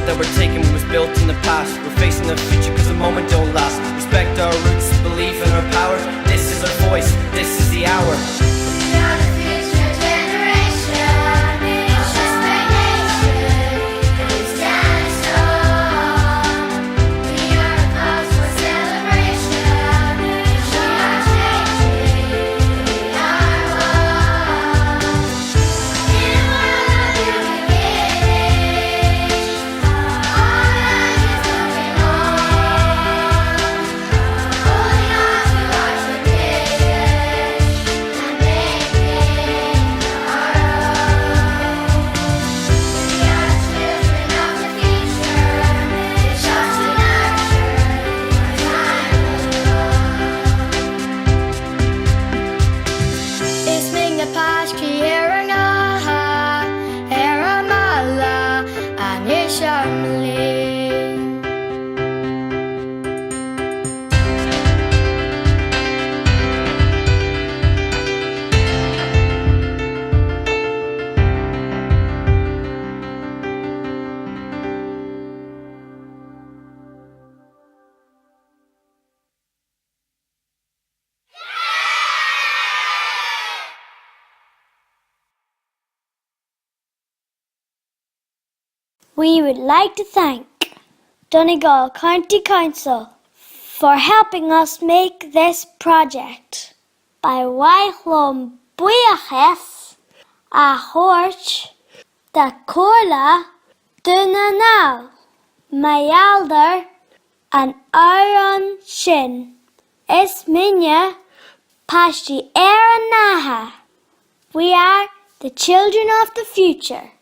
that we're taking was built in the past. We're facing the future cause the moment don't last. Respect our roots, believe in our power. This is our voice, this is the hour. We are the future generation. It's just my nation. We stand strong. We are a cause for celebration. We are changing. We are one. In a world of new beginnings, all life is moving on. Holding on to our traditions and making our own. We are children of the future. It's ours to nurture. Isming apaşkiyerin aha, eramala, anişamli. We would like to thank Donegal County Council for helping us make this project. By Waichlum Buiachef, a Horch, da Corla, Dunanal, Mayalder, and Aaron Shin. Is Minya, Pashti Naha. We are the children of the future.